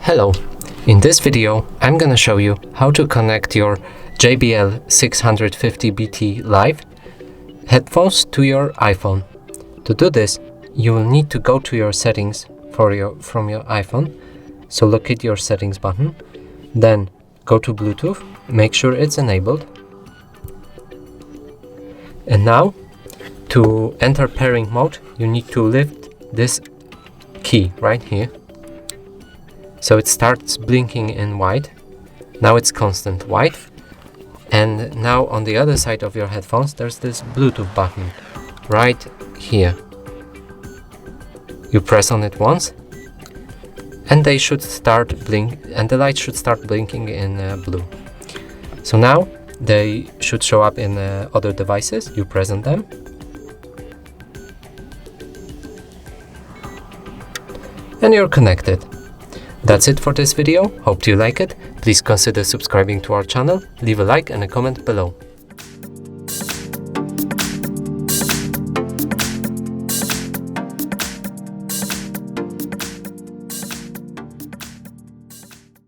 Hello, in this video I'm gonna show you how to connect your JBL 650BT Live headphones to your iPhone. To do this, you will need to go to your settings from your iPhone. So locate your settings button, then go to Bluetooth, make sure it's enabled. And now, to enter pairing mode, you need to lift this key right here. So it starts blinking in white. Now it's constant white. And now on the other side of your headphones, there's this Bluetooth button right here. You press on it once, and they should start and the light should start blinking in blue. So now they should show up in other devices. You press on them, and you're connected. That's it for this video. Hope you like it. Please consider subscribing to our channel, leave a like and a comment below.